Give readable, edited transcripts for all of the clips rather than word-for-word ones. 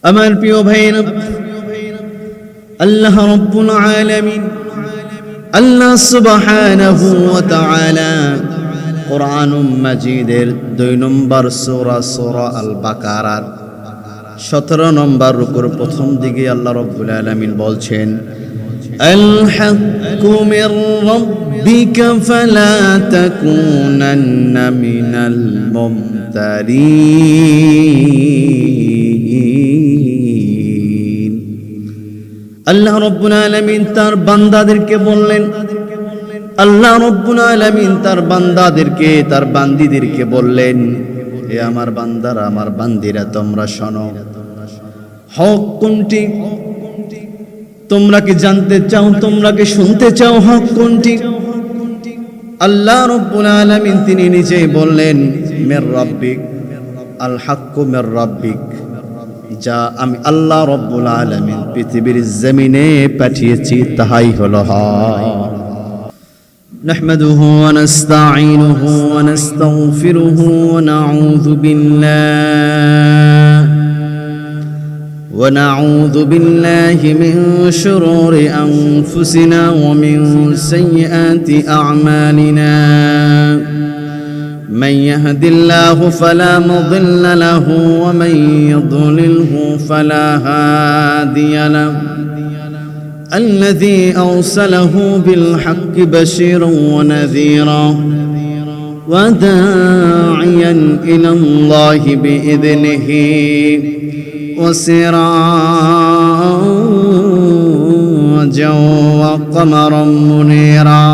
আমার প্রিয় ভাইরা, আল্লাহ রাব্বুল আলামিন আল্লাহ সুবহানাহু ওয়া তাআলা কোরআনুল মাজিদের 2 নম্বর সূরা আল বাকারার 17 নম্বর রুকুর প্রথম দিকে আল্লাহ রাব্বুল আলামিন বলছেন, আল হাক্কু মির রাব্বিকা ফালা তাকুনান্না মিনাল মুমতারিন। আল্লাহ রাব্বুল আলামিন তার বান্দাদেরকে বললেন, আল্লাহ রাব্বুল আলামিন তার বান্দাদেরকে, তার বান্দীদেরকে বললেন, হে আমার বান্দারা, আমার বান্দীরা, তোমরা শোনো, হক কোনটি? তোমরা কি জানতে চাও? তোমরা কি শুনতে চাও হক কোনটি? আল্লাহ রাব্বুল আলামিন তিনি নিজেই বললেন, মির রাব্বিক, আল হাক্কু মির রাব্বিক, যা আমি আল্লাহ রাব্বুল আলামিন পৃথিবীর জমিনে পাঠিয়েছি তাহাই হলো হক। نحمده ونستعينه ونستغفره ونعوذ بالله من شرور أنفسنا ومن سيئات أعمالنا. من يهد الله فلا مضل له ومن يضلله فلا هادي له. الذي أرسله بالحق بشيرا ونذيرا وداعيا إلى الله بإذنه وسراجا وقمرا منيرا.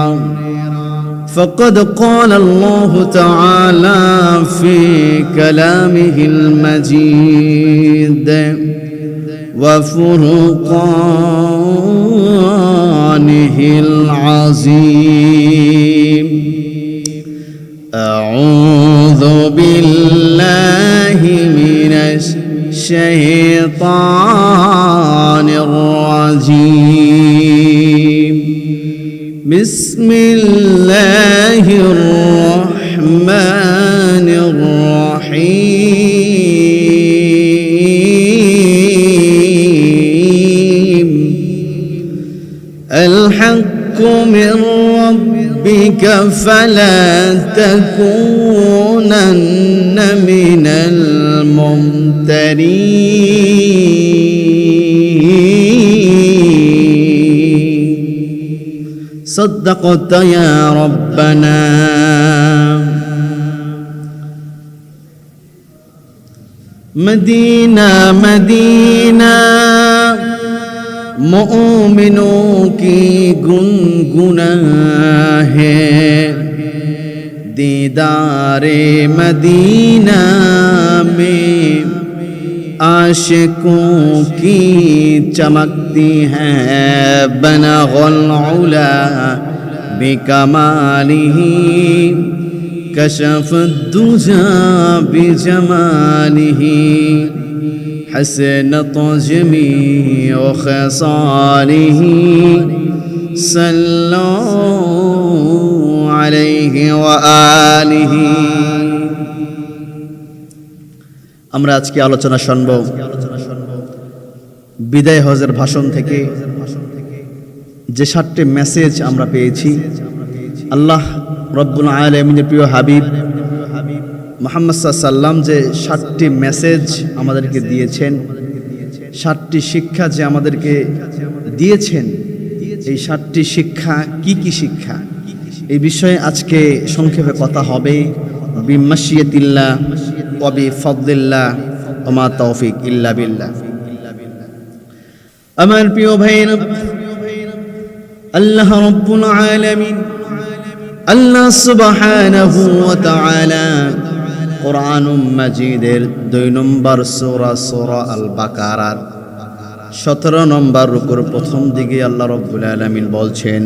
فقد قال الله تعالى في كلامه المجيد وفرقانه العظيم. أعوذ بالله من الشيطان الرجيم. بسم الله الرحمن الرحيم. الحق من ربك فلا تكونن من الممترين. صدقت يا ربنا. मदीना मदीना मोमिनों की गुनगुना है, दीदारे मदीना में आशिकों की चमकती है. बनगुल उला बिकमालिही कशफ दुजा बिजमालिही. حسنت جميع خصاله صلوا عليه وآله. আমরা আজকে আলোচনা শুনব বিদায় হজের ভাষণ থেকে যে 7টি মেসেজ আমরা পেয়েছি। আল্লাহ রব্বুল আলামিনের প্রিয় হাবিব মুহাম্মদ সাল্লাল্লাহু যে 7টি মেসেজ আমাদেরকে দিয়েছেন, 7টি শিক্ষা যে আমাদেরকে দিয়েছেন, এই 7টি শিক্ষা কি কি শিক্ষা, এই বিষয়ে আজকে সংক্ষেপে কথা হবে। বিমাশিয়াতিল্লাহ ওয়া বিফাদলিল্লাহ ওয়া মা তাওফিক ইল্লা বিল্লাহ। আমার প্রিয় ভাইরা, আল্লাহ রাব্বুল আলামিন আল্লাহ সুবহানাহু ওয়া তাআলা কোরআনুল মাজিদের 2 নম্বর সূরা আল বাকারার 17 নম্বর রুকুর প্রথম দিকে আল্লাহ রাব্বুল আলামিন বলছেন,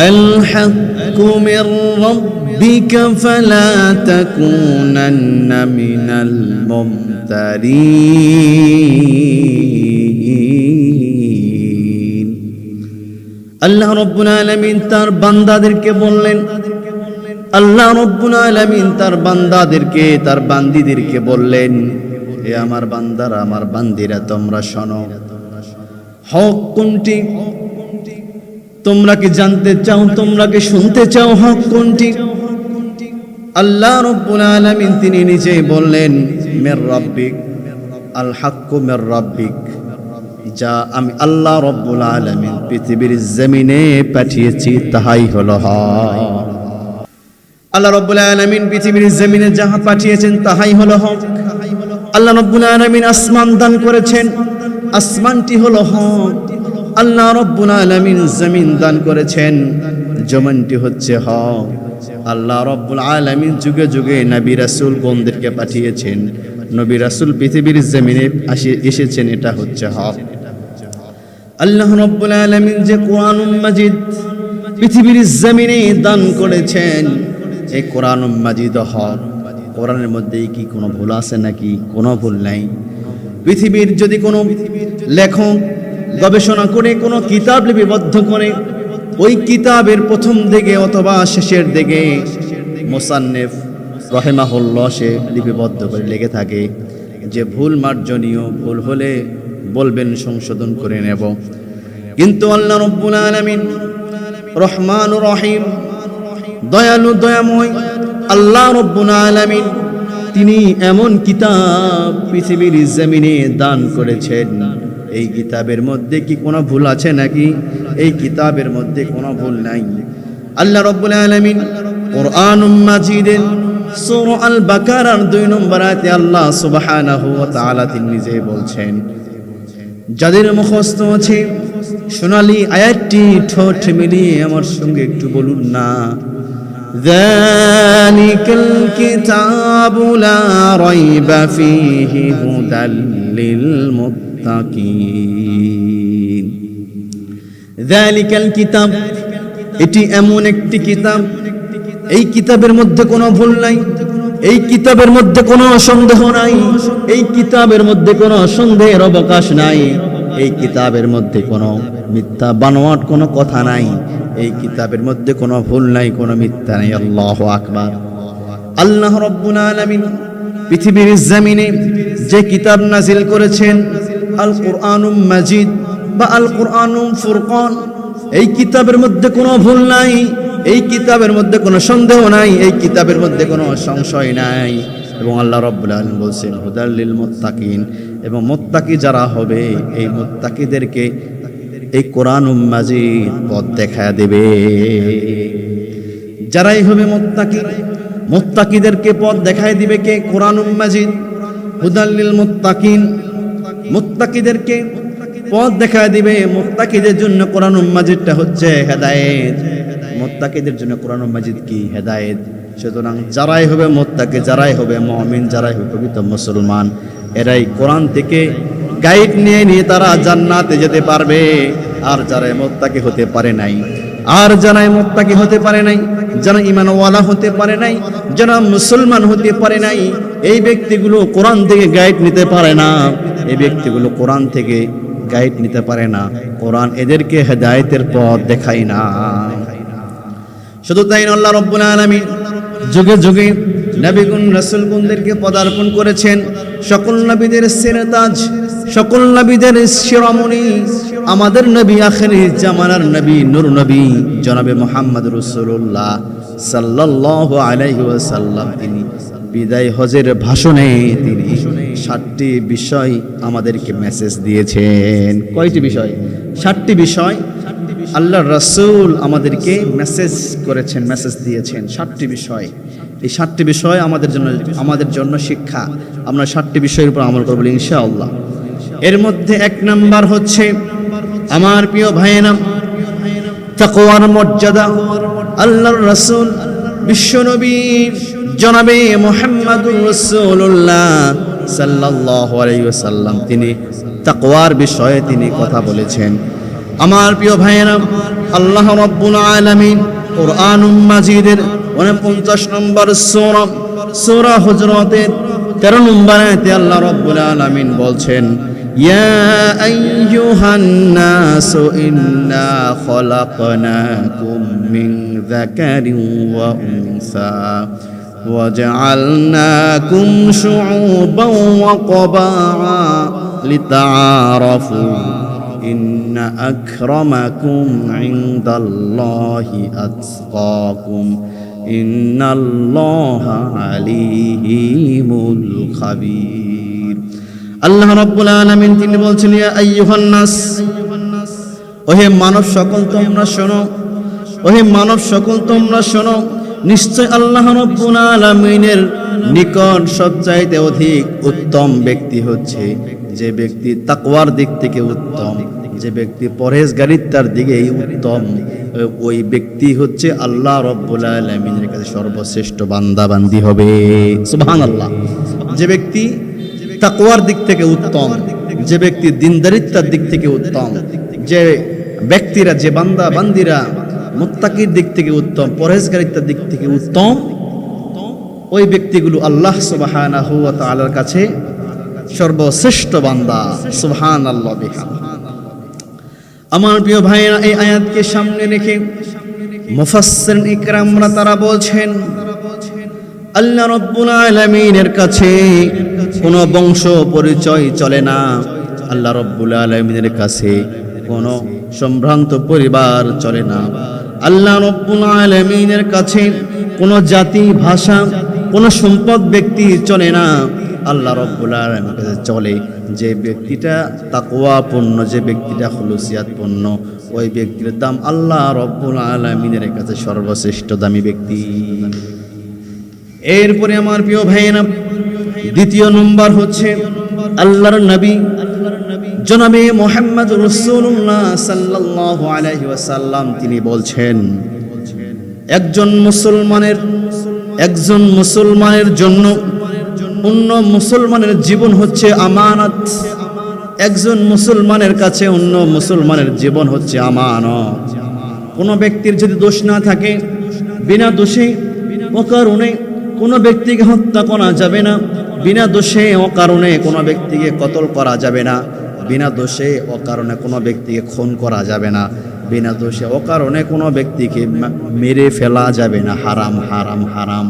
আল হাক্কু মির রাব্বিকা ফালা তাকুনান্না মিনাল মুমতারিন। আল্লাহ রাব্বুল আলামিন তার বান্দাদেরকে বললেন, আল্লাহ রাব্বুল আলামিন তার বান্দাদেরকে, তার বান্দীদেরকে বললেন, হে আমার বান্দারা, আমার বান্দিরা, তোমরা শোনো, হক কোনটি? তোমরা কি জানতে চাও? তোমরা কি শুনতে চাও হক কোনটি? আল্লাহ রাব্বুল আলামিন তিনি নিজেই বললেন, মির রাব্বিক, আল হাক্কু মির রাব্বিক, যা আমি আল্লাহ রাব্বুল আলামিন পৃথিবীর জমিনে পাঠিয়েছি তাহাই হলো হক। আল্লাহ রাব্বুল আলামিন পৃথিবীর জমিনে যাহা পাঠিয়েছেন তাহাই হলো হক। আল্লাহ রাব্বুল আলামিন আসমান দান করেছেন, আসমানটি হলো হক। আল্লাহ রাব্বুল আলামিন জমিন দান করেছেন, জমিনটি হচ্ছে হক। আল্লাহ রাব্বুল আলামিন যুগে যুগে নবী রাসূল গণদেরকে পাঠিয়েছেন, নবী রাসূল পৃথিবীর জমিনে এসেছেন, এটা হচ্ছে হক। আল্লাহ রাব্বুল আলামিন যে কোরআনুল মাজিদ পৃথিবীর জমিনে দান করেছেন, এই কোরআনুল মাজিদ হক। কোরআনের মধ্যে কি কোনো ভুল আছে নাকি? কোনো ভুল নাই। পৃথিবীর যদি কোনো লেখক গবেষণা করে কোনো কিতাব লিপিবদ্ধ করে, ওই কিতাবের প্রথম দিকে অথবা শেষের দিকে মুসান্নিফ রাহিমাহুল্লাহ সে লিপিবদ্ধ করে লিখে থাকে যে ভুল মার্জনীয়, ভুল হলে বলবেন, সংশোধন করে নেব। কিন্তু আল্লাহ রাব্বুল আলামিন রহমানুর রহিম, দয়ালু দয়াময় আল্লাহ রাব্বুল আলামিন তিনি এমন কিতাব পৃথিবীর জমিনে দান করেছেন, এই কিতাবের মধ্যে কি কোনো ভুল আছে নাকি? এই কিতাবের মধ্যে কোনো ভুল নাই। আল্লাহ রাব্বুল আলামিন কোরআনুল মাজিদের সূরা আল বাকারার 2 নম্বর আয়াতে আল্লাহ সুবহানাহু ওয়া তাআলা তিনি নিজে বলছেন, যাদের মুখস্থ আছে সোনালী আয়াতটি ঠোঁট মিলিয়ে আমার সঙ্গে একটু বলুন না, যালিকাল কিতাবু লা রাইবা ফীহি হুদাল লিল মুত্তাকিন। যালিকাল কিতাব, এটি এমন একটি কিতাব, এই কিতাবের মধ্যে কোনো ভুল নাই, এই কিতাবের মধ্যে কোনো সন্দেহ নাই, এই কিতাবের মধ্যে কোনো সন্দেহের অবকাশ নাই, এই কিতাবের মধ্যে কোনো মিথ্যা বানোয়াট কোনো কথা নাই, এই কিতাবের মধ্যে কোনো ভুল নাই, কোনো মিথ্যা নাই। আল্লাহু আকবার। আল্লাহ রাব্বুল আলামিন পৃথিবীর জমিনে যে কিতাব নাজিল করেছেন, আল কোরআনুল মাজিদ বা আল কোরআনুল ফুরকান, এই কিতাবের মধ্যে কোনো ভুল নাই, এই কিতাবের মধ্যে কোনো সন্দেহ নাই, এই কিতাবের মধ্যে কোনো সংশয় নাই। এবং আল্লাহ রাব্বুল আলামিন বলেন হুদাল লিল মুত্তাকিন, এবং মুত্তাকি যারা হবে এই মুত্তাকিদেরকে এই কোরআনুল মাজিদ পথ দেখায় দেবে। যারাই হবে মুত্তাকি, মুত্তাকিদেরকে পথ দেখায় দিবে কে? কোরআনুল মাজিদ। হুদাল লিল মুত্তাকিন, মুত্তাকিদেরকে পথ দেখায় দিবে। মুত্তাকিদের জন্য কোরআনুল মাজিদটা হচ্ছে হেদায়েত, মুত্তাকিদের জন্য কোরআনুল মাজিদ কি? হেদায়েত। সুতরাং যারাই হবে মুত্তাকি, যারাই হবে মুমিন, যারাই হবে পবিত্র মুসলমান, এরাই কোরআন থেকে গাইড নিয়ে নিয়ে তারা জান্নাতে যেতে পারবে। আর যারা মুত্তাকি হতে পারে নাই, আর যারা মুত্তাকি হতে পারে নাই, যারা ঈমানওয়ালা হতে পারে নাই, যারা মুসলমান হতে পারে নাই, এই ব্যক্তিগুলো কোরআন থেকে গাইড নিতে পারে না, এই ব্যক্তিগুলো কোরআন থেকে গাইড নিতে পারে না। কোরআন এদেরকে হেদায়েতের পথ দেখায় না। শুধু তাই না, আল্লাহ রাব্বুল আলামিন যুগে যুগে নবীগুণ রাসূলগুণদেরকে পদার্পণ করেছেন। সকল নবীদের সিরাতাজ, সকল নবীদের শিরোমণি আমাদের নবী, আখিরি জামানার নবী, নূর নবী জনাবে মুহাম্মদ রাসূলুল্লাহ সাল্লাল্লাহু আলাইহি ওয়াসাল্লাম, তিনি বিদায় হজের ভাষণে তিনি 7টি বিষয় আমাদেরকে মেসেজ দিয়েছেন। কয়টি বিষয়? 7টি বিষয় আল্লাহর রাসূল আমাদেরকে মেসেজ করেছেন, মেসেজ দিয়েছেন। 7টি বিষয়। এই 7টি বিষয় আমাদের জন্য শিক্ষা। আমরা 7টি বিষয়ের উপর আমল করব ইনশাআল্লাহ। এর মধ্যে 1 নাম্বার হচ্ছে আমার প্রিয় ভাইয়েরা, তাকওয়ার মর্যাদা। আল্লাহর রাসূল বিশ্বনবী জনাবে মুহাম্মদুর রাসূলুল্লাহ সাল্লাল্লাহু আলাইহি ওয়াসাল্লাম তিনি তাকওয়ার বিষয়ে তিনি কথা বলেছেন। আমার প্রিয় ভাইয়েরা, আল্লাহ রাব্বুল আলামিন কোরআনুল মাজিদের 49 নম্বর সূরা হুজরাতের 13 নম্বর আয়াতে আল্লাহ রাব্বুল আলামিন বলছেন, ইয়া আইয়ুহান নাসু ইন্না খলাকনাকুম মিন যাকারিন ওয়া উনসা وجعلناكم شعوبا وقبائل لتعارفوا إن أكرمكم عند الله أتقاكم إن الله عليم خبير আল্লাহ রাব্বুল আলামিন তিনি বলছেন ইয়া আইয়ুহান নাস, ওহে মানব সকল তোমরা শোনো, ওহে মানব সকল তোমরা শোনো, নিশ্চয় আল্লাহ রাব্বুল আলামিনের নিকট সবচাইতে অধিক উত্তম ব্যক্তি হচ্ছে যে ব্যক্তি তাকওয়ার দিক থেকে উত্তম, যে ব্যক্তি পরহেজগারিতার দিকে উত্তম, ওই ব্যক্তি হচ্ছে আল্লাহ রাব্বুল আলামিনের কাছে সর্বশ্রেষ্ঠ বান্দা বান্দি হবে। সুবহানাল্লাহ। যে ব্যক্তি তাকওয়ার দিক থেকে উত্তম, যে ব্যক্তি দিনদারিতার দিক থেকে উত্তম, যে ব্যক্তিরা যে বান্দা বান্দিরা মুত্তাকির দিক থেকে উত্তম, পরহেজগারিতার দিক থেকে উত্তম, ওই ব্যক্তিগুলো আল্লাহ সুবহানাহু ওয়া তাআলার কাছে সর্বশ্রেষ্ঠ বান্দা। সুবহানাল্লাহ বিহামদিহি। আমার প্রিয় ভাইরা, এই আয়াতকে সামনে রেখে মুফাসসির ইকরামরা তারা বলছেন আল্লাহ রাব্বুল আলামিনের কাছে কোনো বংশ পরিচয় চলে না, আল্লাহ রাব্বুল আলামিনের কাছে কোনো সম্ভ্রান্ত পরিবার চলে না, আল্লাহ রাব্বুল আলামিনের কাছে কোনো জাতি ভাষা কোনো সম্পদ ব্যক্তি চলে না। আল্লাহ রাব্বুল আলামিনের কাছে চলে যে ব্যক্তিটা তাকওয়াপূর্ণ, যে ব্যক্তিটা খুলুসিয়াতপূর্ণ, ওই ব্যক্তির দাম আল্লাহ রাব্বুল আলামিনের কাছে সর্বশ্রেষ্ঠ দামি ব্যক্তি। এরপরে আমার প্রিয় ভাইয়েরা, দ্বিতীয় নম্বর হচ্ছে আল্লাহর নবী জনাবে মুহাম্মদ রাসূলুল্লাহ সাল্লাল্লাহু আলাইহি ওয়াসাল্লাম তিনি বলছেন একজন মুসলমানের জন্য অন্য মুসলমানের জীবন হচ্ছে আমানত। একজন মুসলমানের কাছে অন্য মুসলমানের জীবন হচ্ছে আমানত। কোনো ব্যক্তির যদি দোষ না থাকে, বিনা দোষে অকারণে কোনো ব্যক্তিকে হত্যা করা যাবে না, বিনা দোষে অকারণে কোনো ব্যক্তিকে কতল করা যাবে না, বিনা দোষে অকারণে কোনো ব্যক্তিকে খুন করা যাবে না, বিনা দোষে অকারণে কোনো ব্যক্তিকে মেরে ফেলা যাবে না। হারাম হারাম হারাম।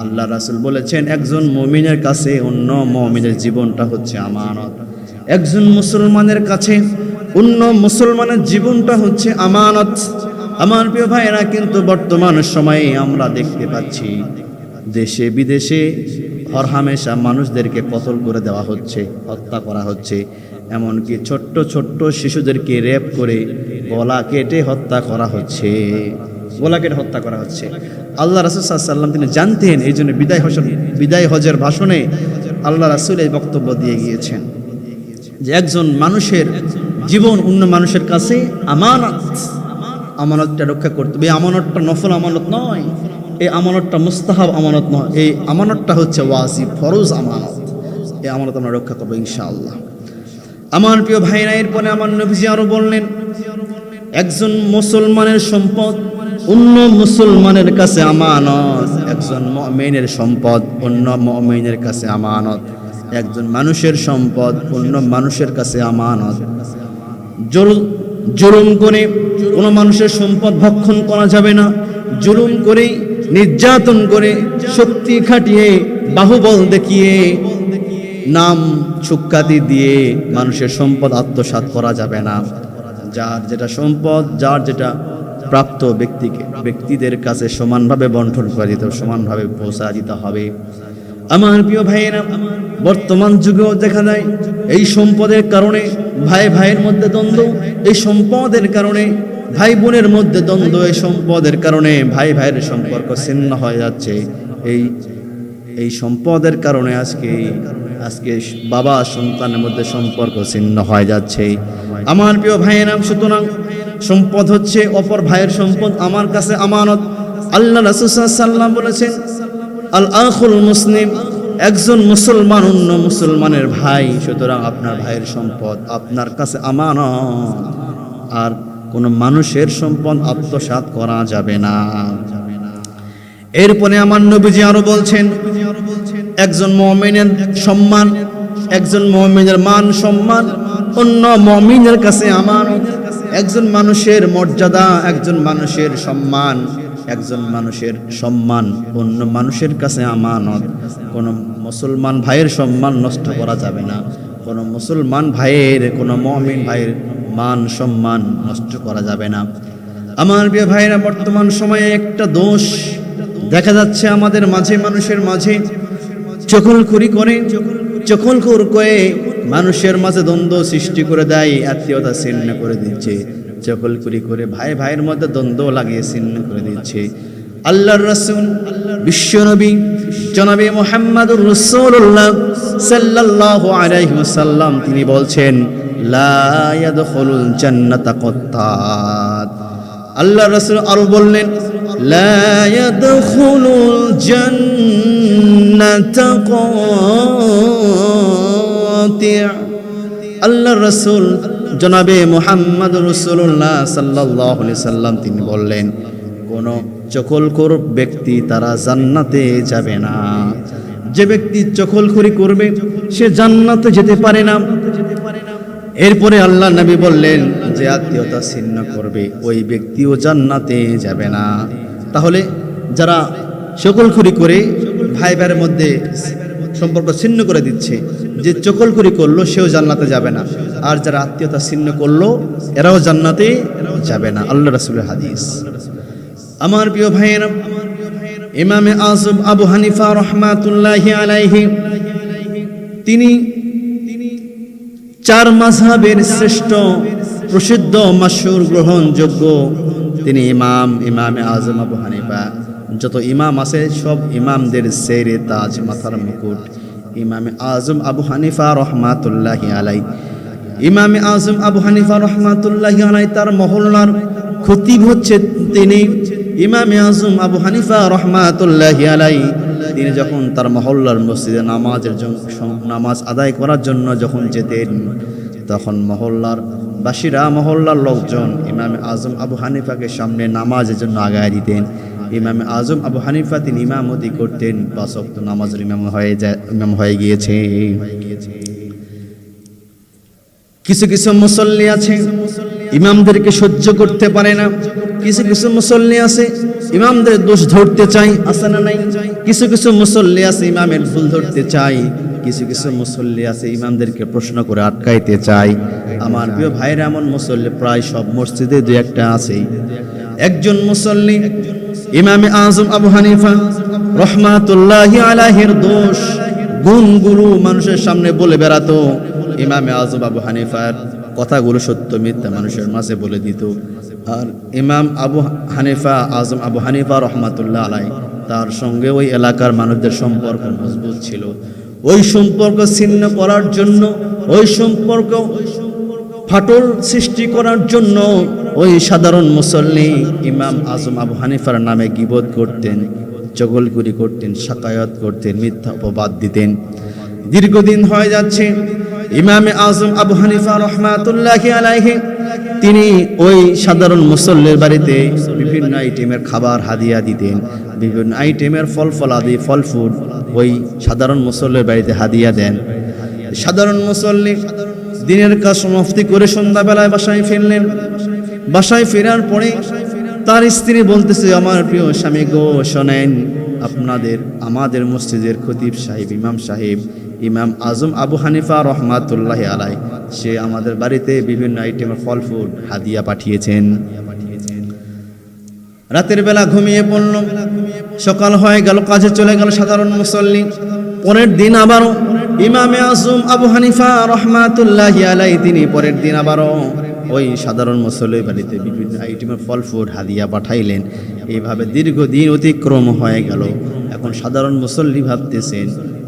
আল্লাহ রাসূল বলেছেন একজন মুমিনের কাছে অন্য মুমিনের জীবনটা হচ্ছে আমানত। একজন মুসলমানের কাছে অন্য মুসলমানের জীবনটা হচ্ছে আমানত। আমার প্রিয় ভাইরা, কিন্তু বর্তমান সময়ে আমরা দেখতে পাচ্ছি দেশে বিদেশে হরহামেশা মানুষদেরকে কতল করে দেওয়া হচ্ছে, হত্যা করা হচ্ছে, এমনকি ছোট্ট ছোট্ট শিশুদেরকে রেপ করে গলা কেটে হত্যা করা হচ্ছে, গলা কেটে হত্যা করা হচ্ছে। আল্লাহ রাসূল সাল্লাল্লাহু আলাইহি ওয়াসাল্লাম তিনি জানতেন, এই জন্য বিদায় হজের ভাষণে আল্লাহ রাসূল এই বক্তব্য দিয়ে গিয়েছেন যে একজন মানুষের জীবন অন্য মানুষের কাছে আমানত। আমানতটা রক্ষা করতে হবে। এই আমানতটা নফল আমানত নয়, এই আমানতটা মুস্তাহাব আমানত নয়, এই আমানতটা হচ্ছে ওয়াজিব ফরজ আমানত। এই আমানত আমরা রক্ষা করবো ইনশাআল্লাহ। আমার প্রিয় ভাইরা, এরপরে আমার নবীজি আরো বললেন একজন মুসলমানের সম্পদ অন্য মুসলমানের কাছে আমানত। একজন মুমিনের সম্পদ অন্য মুমিনের কাছে আমানত। একজন মানুষের সম্পদ অন্য মানুষের কাছে আমানত। জুলুম করে কোনো মানুষের সম্পদ ভক্ষণ করা যাবে না। জুলুম করে, নির্যাতন করে, শক্তি খাটিয়ে, বাহুবল দেখিয়ে, নাম সুখ্যাতি দিয়ে মানুষের সম্পদ আত্মসাৎ করা যাবে না। যার যেটা সম্পদ, যার যেটা প্রাপ্ত ব্যক্তিদের কাছে সমানভাবে বন্টন করে দিতে হবে, সমানভাবে পৌঁছা দিতে হবে। আমার প্রিয় ভাইয়েরা, বর্তমান যুগেও দেখা যায় এই সম্পদের কারণে ভাই ভাইয়ের মধ্যে দ্বন্দ্ব, এই সম্পদের কারণে ভাই বোনের মধ্যে দ্বন্দ্ব, এই সম্পদের কারণে ভাই ভাইয়ের সম্পর্ক ছিন্ন হয়ে যাচ্ছে। এই সম্পদের কারণে আজকে বাবা সন্তানের মধ্যে সম্পর্ক ছিন্ন হয়ে যাচ্ছে। আমার প্রিয় ভাইয়েরা, সুতরাং সম্পদ হচ্ছে অপর ভাইয়ের সম্পদ আমার কাছে আমানত। আল্লাহ রাসূল সাল্লাল্লাহু আলাইহি ওয়াসাল্লাম বলেছেন আল আখুল মুসলিম, একজন মুসলমান অন্য মুসলমানের ভাই, সুতরাং আপনার ভাইয়ের সম্পদ আপনার কাছে আমানত। আর কোন মানুষের সম্পদ আত্মসাৎ করা যাবে না। এরপরে আমার নবীজি আরো বলছেন একজন মুমিনের সম্মান, একজন মুমিনের মান সম্মান অন্য মুমিনের কাছে আমানত। একজন মানুষের মর্যাদা, একজন মানুষের সম্মান, একজন মানুষের সম্মান অন্য মানুষের কাছে আমানত। কোনো মুসলমান ভাইয়ের সম্মান নষ্ট করা যাবে না, কোনো মুসলমান ভাইয়ের, কোনো মুমিন ভাইয়ের মান সম্মান নষ্ট করা যাবে না। আমার প্রিয় ভাইরা, বর্তমান সময়ে একটা দোষ দেখা যাচ্ছে আমাদের মাঝে, মানুষের মাঝে চকলখুরি করে, চকলখুর করে মানুষের মাঝে দ্বন্দ্ব সৃষ্টি করে দেয়, আত্মীয়তা ছিন্ন করে দিচ্ছে, চকলখুরি করে ভাই ভাইয়ের মধ্যে দ্বন্দ্ব লাগিয়ে ছিন্ন করে দিচ্ছে। আল্লাহর রাসূল বিশ্বনবী জনাবে মুহাম্মদুর রাসূলুল্লাহ সাল্লাল্লাহু আলাইহি ওয়াসাল্লাম তিনি বলছেন, লা ইয়াদখুলুল জান্নাতা কাত্তাত। আল্লাহর রাসূল আরো বললেন, লা ইয়াদখুলুল জান্নাতা কাতি'। আল্লাহর রাসূল জনাবে মুহাম্মদুর রাসূলুল্লাহ সাল্লাল্লাহু আলাইহি সাল্লাম তিনি বললেন, কোন চকলখোর ব্যক্তি তারা জান্নাতে যাবে না। যে ব্যক্তি চকলখুরি করবে সে জান্নাতে যেতে পারে না। এরপরে আল্লাহ নবী বললেন, যে আত্মীয়তা ছিন্ন করবে ওই ব্যক্তিও জান্নাতে যাবে না। তাহলে যারা চকলখুরি করে ভাই ভাইয়ের মধ্যে সম্পর্ক ছিন্ন করে দিচ্ছে, যে চকলখুরি করলো সেও জান্নাতে যাবে না, আর যারা আত্মীয়তা ছিন্ন করলো এরাও জান্নাতে যাবে না। আল্লাহ রাসূলের হাদিস। আমার প্রিয় ভাইয়েরা, ইমামে আযম আবু হানিফা রাহমাতুল্লাহি আলাইহি তিনি চার মাযহাবের শ্রেষ্ঠ, প্রসিদ্ধ, মাশহুর, গ্রহণযোগ্য তিনি ইমামে আযম আবু হানিফা। যত ইমাম আছে সব ইমামদের সেরে তাজ, মাথার মুকুট ইমামে আযম আবু হানিফা রাহমাতুল্লাহি আলাইহি। ইমামে আযম আবু হানিফা রাহমাতুল্লাহি আলাইহি তার মহল্লার খতিব হচ্ছে তিনি। ইমামে আযম আবু হানিফা রাহমাতুল্লাহি আলাইহি তিনি যখন তার মহল্লার মসজিদে নামাজ আদায় করার জন্য যখন যেতেন, তখন মহল্লার বাসীরা, মহল্লার লোকজন ইমামে আযম আবু হানিফাকে সামনে নামাজের জন্য আগায় দিতেন। ইমামে আযম আবু হানিফা তিনি ইমামতি করতেন, 5 ওয়াক্ত নামাজের ইমাম হয়ে গিয়েছে। কিছু কিছু মুসল্লি আছে ইমামদেরকে সহ্য করতে পারে না, কিছু কিছু মুসল্লি আছে ইমামদের দোষ ধরতে চাই, আছে না নাই? কিছু কিছু মুসল্লি আছে ইমামের ভুল ধরতে চাই, কিছু কিছু মুসল্লি আছে ইমামদেরকে প্রশ্ন করে আটকাইতে চাই। আমার প্রিয় ভাইরা, এমন মুসল্লি প্রায় সব মসজিদে দুই একটা আছে। একজন মুসল্লি ইমামে আযম আবু হানিফা রাহমাতুল্লাহি আলাইহির দোষ গুণগুলো মানুষের সামনে বলে বেড়াতো। ইমামে আযম আবু হানিফার কথাগুলো সত্য মিথ্যা মানুষের মাঝে বলে দিত। আর ইমাম আযম আবু হানিফা রাহমাতুল্লাহ আলাইহি তার সঙ্গে ওই এলাকার মানুষদের সম্পর্ক মজবুত ছিল। ওই সম্পর্ক ছিন্ন করার জন্য, ওই সম্পর্ক ফাটল সৃষ্টি করার জন্য ওই সাধারণ মুসল্লি ইমাম আযম আবু হানিফার নামে গীবত করতেন, চগলখুরি করতেন, শাকায়াত করতেন, মিথ্যা অপবাদ দিতেন। দীর্ঘদিন হয়ে যাচ্ছে ইমামে আযম আবু হানিফা রাহমাতুল্লাহি আলাইহি তিনি ওই সাধারণ মুসল্লির বাড়িতে বিভিন্ন আইটেমের খাবার হাদিয়া দিতেন, বিভিন্ন আইটেমের ফলাদি, ফল ফুড ওই সাধারণ মুসল্লির বাড়িতে হাদিয়া দেন। সাধারণ মুসল্লি দিনের কাজ সমাপ্তি করে সন্ধ্যাবেলায় বাসায় ফিরলেন। বাসায় ফেরার পরে তার স্ত্রী বলতেছে, আমার প্রিয় স্বামী গো, শোনেন, আমাদের মসজিদের খতিব সাহেব, ইমাম সাহেব, ইমাম আযম আবু হানিফা রাহমাতুল্লাহি আলাইহি সে আমাদের বাড়িতে বিভিন্ন আইটেমের ফল ফুড হাদিয়া পাঠিয়েছেন। রাতের বেলা ঘুমিয়ে পড়ল, সকাল হয়ে গেল, কাজে চলে গেল সাধারণ মুসল্লি। পরের দিন আবারও ইমামে আযম আবু হানিফা রাহমাতুল্লাহি আলাইহি তিনি পরের দিন আবারও ওই সাধারণ মুসল্লির বাড়িতে বিভিন্ন আইটেমের ফল ফুড হাদিয়া পাঠাইলেন। এইভাবে দীর্ঘদিন অতিক্রম হয়ে গেল। এখন সাধারণ মুসল্লি ভাবতেছেন,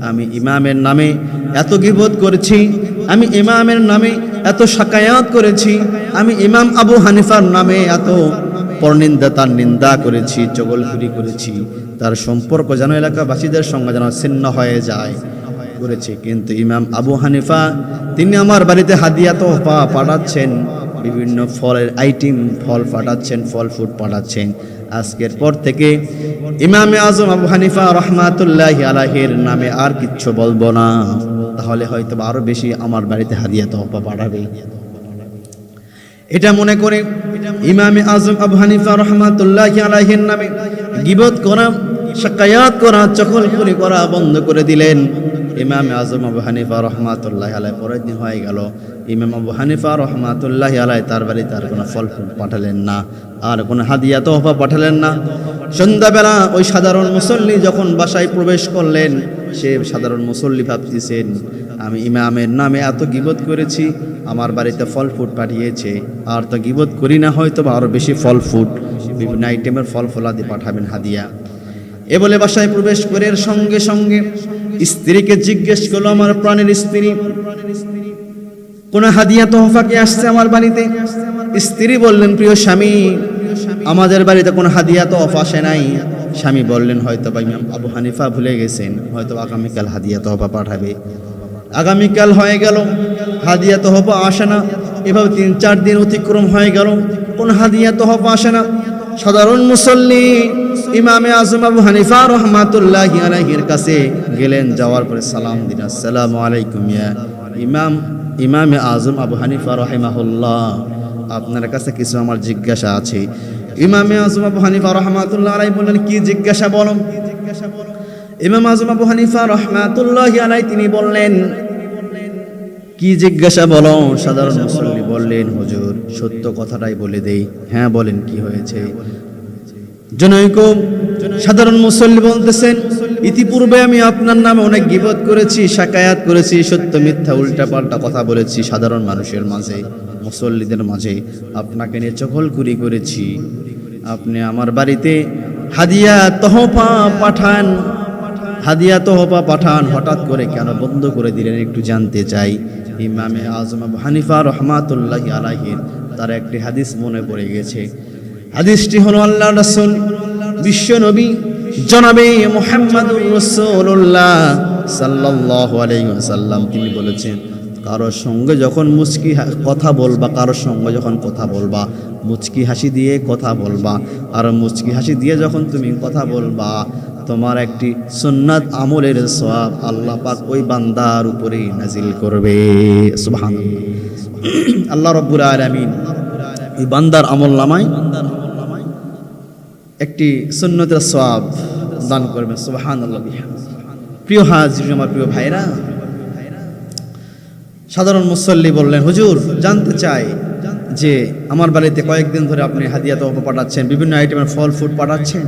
আমি ইমামের নামে এত গীবত করেছি, আমি ইমামের নামে এত শাকায়াত করেছি, আমি ইমাম আবু হানিফার নামে এত পরনিন্দা, তার নিন্দা করেছি, চগলখুরি করেছি, তার সম্পর্ক যেন এলাকাবাসীদের সঙ্গে যেন ছিন্ন হয়ে যায় করেছি। কিন্তু ইমাম আবু হানিফা তিনি আমার বাড়িতে হাদিয়া তো পাঠাচ্ছেন, বিভিন্ন ফলের আইটেম, ফল পাঠাচ্ছেন, ফল ফুড পাঠাচ্ছেন। আজকের পর থেকে ইমামে আযম আবু হানিফা রাহমাতুল্লাহি আলাইহির নামে আর কিচ্ছু বলবো না, তাহলে হয়তো আরো বেশি আমার বাড়িতে হাদিয়া তোহফা পাঠাবে। এটা মনে করে ইমামে আজম আবু হানিফা রাহমাতুল্লাহি আলাইহির নামে গীবত করা, শাকায়াত করা, চগলখড়ি করা বন্ধ করে দিলেন। ইমামে আজম আবু হানিফা রাহমাতুল্লাহি আলাইহি পরের দিন হয়ে গেল, ইমাম আবু হানিফা রাহমাতুল্লাহি আলাইহি তার বাড়িতে আর কোনো ফল ফুল পাঠালেন না, আর কোনো হাদিয়া তোহফা পাঠালেন না। সন্ধ্যাবেলা ওই সাধারণ মুসল্লি যখন বাসায় প্রবেশ করলেন, সে সাধারণ মুসল্লি ভাবতেছেন, আমি ইমামের নামে এত গীবত করেছি, আমার বাড়িতে ফল ফুড পাঠিয়েছে, আর তো গীবত করি না, হয়তো বা আরও বেশি ফল ফুড, বিভিন্ন আইটেমের ফল ফলাদি পাঠাবেন হাদিয়া। এ বলে বাসায় প্রবেশ করে সঙ্গে সঙ্গে স্ত্রীকে জিজ্ঞেস করলো, আমার প্রাণের স্ত্রী, কোন হাদিয়া তোহফা কি আসছে আমার বাড়িতে? স্ত্রী বললেন, প্রিয় স্বামী, আমাদের বাড়িতে কোনো হাদিয়া তোহফা আসে নাই। স্বামী বললেন, হয়তো বা ইমাম আবু হানিফা ভুলে গেছেন, হয়তো আগামীকাল হাদিয়া তোহফা পাঠাবে। আগামীকাল হয়ে গেল, হাদিয়া তোহফা আসে না। এভাবে 3-4 দিন অতিক্রম হয়ে গেল, কোন হাদিয়া তোহফা আসে না। সাধারণ মুসল্লি ইমামে আজম আবু হানিফা রাহমাতুল্লাহি আলাইহির কাছে গেলেন, যাওয়ার পরে সালাম দিলেন, আসসালামু আলাইকুম ইয়া ইমামে আজম আবু হানিফা রাহিমাহুল্লাহ, আপনার কাছে কিছু আমার জিজ্ঞাসা আছে। ইমামে আজম আবু হানিফা রাহমাতুল্লাহি আলাইহি বললেন, কি জিজ্ঞাসা বলো? ইমাম আজম আবু হানিফা রাহমাতুল্লাহি আলাইহি তিনি বললেন, কি জিজ্ঞাসা বলো? সাধারণ মুসল্লি বললেন, হুজুর সত্য কথাটাই বলে দেই। হ্যাঁ বলেন, কি হয়েছে? জনৈক সাধারণ মুসল্লি বলতেছেন, ইতিপূর্বে আমি আপনার নামে অনেক গীবত করেছি, শাকায়াত করেছি, সত্য মিথ্যা উল্টা পাল্টা কথা বলেছি সাধারণ মানুষের মাঝে, মুসল্লিদের মাঝে, আপনাকে নিয়ে চগলখড়ি করেছি। আপনি আমার বাড়িতে হাদিয়া তোহফা পাঠান, হাদিয়া তোহফা পাঠান, হঠাৎ করে কেন বন্ধ করে দিলেন একটু জানতে চাই। ইমামে আজম আবু হানিফা রাহমাতুল্লাহি আলাইহি তার একটি হাদিস মনে পড়ে গেছে। হাদিসটি হলো, আল্লাহর রাসূল বিশ্ব নবী জনাবে মুহাম্মদুর রাসূলুল্লাহ সাল্লাল্লাহু আলাইহি ওয়াসাল্লাম তিনি বলেছেন, কারোর সঙ্গে যখন কথা বলবা, কারোর সঙ্গে যখন কথা বলবা, মুচকি হাসি দিয়ে কথা বলবা, আর মুচকি হাসি দিয়ে যখন তুমি কথা বলবা, তোমার একটি সুন্নাত আমলের সওয়াব আল্লাহ পাক ওই বান্দার উপরে নাজিল করবে। সুবহানাল্লাহ। আল্লাহ রাব্বুল আলামিন এই বান্দার আমল নামায় একটি সুন্নতের সওয়াব দান করবেন। সুবহানাল্লাহ। প্রিয় হাজির, আমার প্রিয় ভাইরা, সাধারণ মুসল্লি বললেন, হুজুর জানতে চাই যে আমার বাড়িতে কয়েকদিন ধরে আপনি হাদিয়া তোহফা পাঠাচ্ছেন, বিভিন্ন আইটেমের ফল ফুড পাঠাচ্ছেন,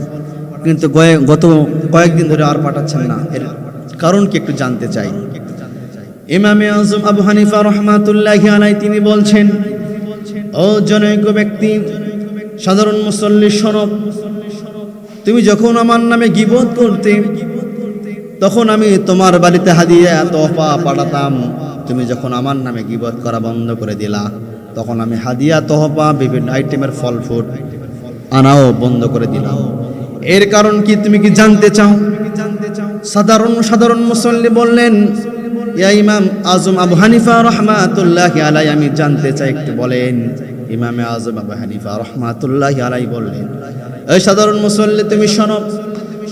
কিন্তু গত কয়েকদিন ধরে আর পাঠাচ্ছেন না, এর কারণ কি একটু জানতে চাই। ইমামে আজম আবু হানিফা রাহমাতুল্লাহি আলাইহি তিনি বলছেন, ও জনৈক ব্যক্তি, সাধারণ মুসল্লি শোনো, তুমি যখন আমার নামে গীবত করতে, তখন আমি তোমার বাড়িতে হাদিয়া তোহফা পাঠাতাম। তুমি যখন আমার নামে গীবত করা বন্ধ করে দিলা, তখন আমি হাদিয়া তোহফা বিভিন্ন আইটেমের ফল ফুড আনাও বন্ধ করে দিলাম। এর কারণ কি তুমি কি জানতে চাও? সাধারণ মুসল্লি বললেন, ইয়া ইমাম আজম আবু হানিফা রাহমাতুল্লাহি আলাইহি, আমি জানতে চাই, একটু বলেন। ইমামে আজম আবু হানিফা রাহমাতুল্লাহি আলাইহি বললেন, এই সাধারণ মুসল্লি তুমি শোনো,